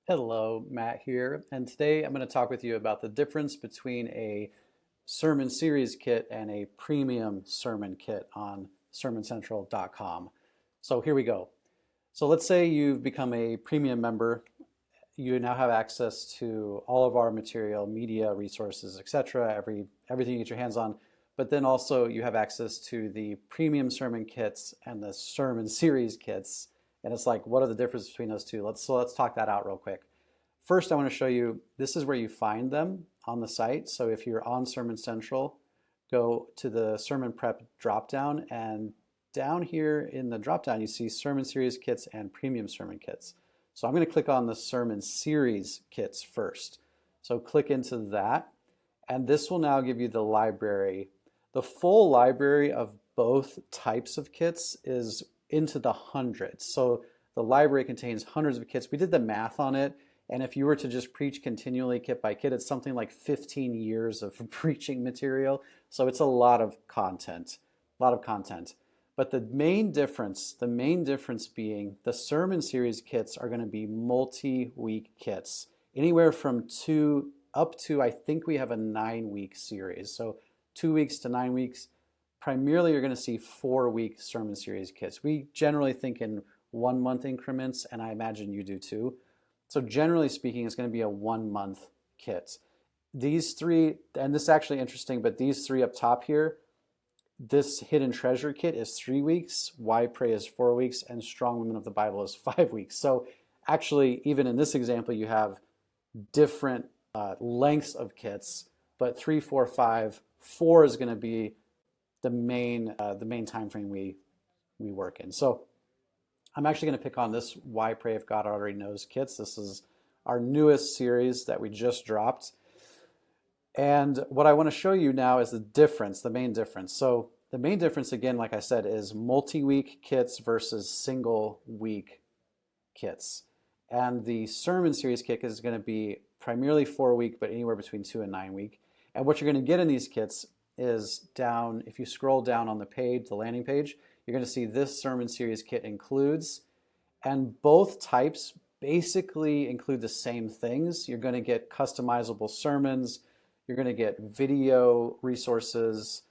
Hello, Matt here, and today I'm going to talk with you about the difference between a sermon series kit and a premium sermon kit on sermoncentral.com. So here we go. So let's say you've become a premium member. You now have access to all of our material, media, resources, etc., everything you get your hands on. But then also you have access to the premium sermon kits and the sermon series kits. And it's like, what are the differences between those two? Let's talk that out real quick. First, I want to show you, this is where you find them on the site. So if you're on Sermon Central, go to the Sermon Prep dropdown, and down here in the dropdown, you see Sermon Series Kits and Premium Sermon Kits. So I'm going to click on the Sermon Series Kits first. So click into that, and this will now give you the library. The full library of both types of kits is into the hundreds. So the library contains hundreds of kits. We did the math on it. And if you were to just preach continually kit by kit, it's something like 15 years of preaching material. So it's a lot of content, But the main difference being the sermon series kits are going to be multi-week kits, anywhere from 2 up to, I think we have a 9-week series. So 2 weeks to 9 weeks. Primarily, you're going to see 4-week sermon series kits. We generally think in 1-month increments, and I imagine you do too. So generally speaking, it's going to be a 1-month kit. These three, and this is actually interesting, but these three up top here, this Hidden Treasure kit is 3 weeks, Why Pray is 4 weeks, and Strong Women of the Bible is 5 weeks. So actually, even in this example, you have different lengths of kits, but 3, 4, 5, 4 is going to be the main time frame we work in. So I'm actually going to pick on this Why Pray If God Already Knows kits. This is our newest series that we just dropped. And what I want to show you now is the main difference. So the main difference, again, like I said, is multi-week kits versus single-week kits. And the sermon series kit is going to be primarily 4-week, but anywhere between 2 and 9 week. And what you're going to get in these kits is down, if you scroll down on the page, the landing page, you're going to see this sermon series kit includes, and both types basically include the same things. You're going to get customizable sermons, you're going to get video resources,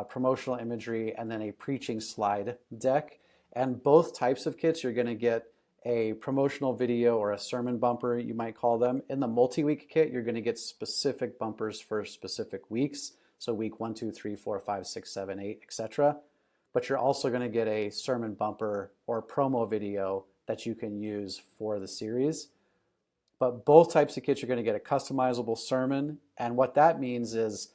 promotional imagery, and then a preaching slide deck. And both types of kits, you're going to get a promotional video or a sermon bumper, you might call them. In the multi-week kit, you're going to get specific bumpers for specific weeks. So week 1, 2, 3, 4, 5, 6, 7, 8, etc. But you're also going to get a sermon bumper or promo video that you can use for the series. But both types of kits, you're going to get a customizable sermon. And what that means is,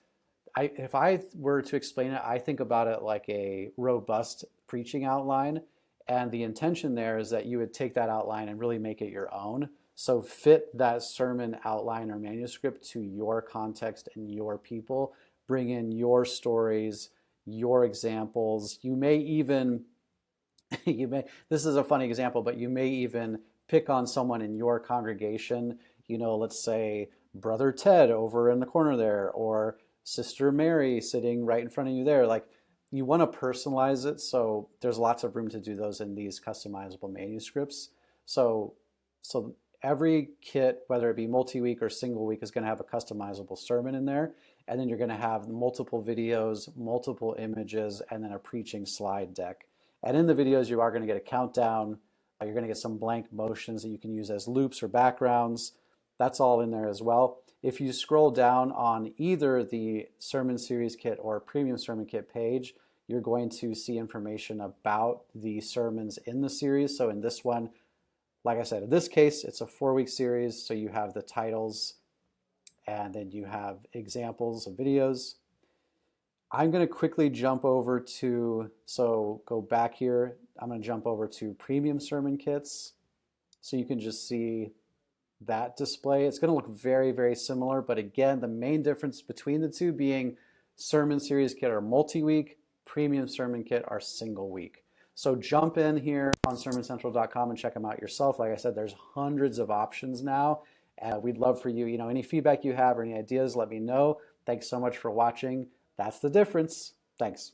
if I were to explain it, I think about it like a robust preaching outline. And the intention there is that you would take that outline and really make it your own. So fit that sermon outline or manuscript to your context and your people. Bring in your stories, your examples. You may even, this is a funny example, but you may even pick on someone in your congregation, let's say Brother Ted over in the corner there, or Sister Mary sitting right in front of you there. Like, you want to personalize it, so there's lots of room to do those in these customizable manuscripts. So every kit, whether it be multi-week or single week, is going to have a customizable sermon in there. And then you're going to have multiple videos, multiple images, and then a preaching slide deck. And in the videos, you are going to get a countdown. You're going to get some blank motions that you can use as loops or backgrounds. That's all in there as well. If you scroll down on either the sermon series kit or premium sermon kit page, you're going to see information about the sermons in the series. So in this one, like I said, in this case, it's a 4-week series. So you have the titles, and then you have examples of videos. I'm going to quickly jump over to, so go back here. I'm going to jump over to premium sermon kits. So you can just see that display. It's going to look very, very similar. But again, the main difference between the two being sermon series kit are multi-week, premium sermon kit are single week. So jump in here on sermoncentral.com and check them out yourself. Like I said, there's hundreds of options now. We'd love for you, any feedback you have or any ideas, let me know. Thanks so much for watching. That's the difference. Thanks.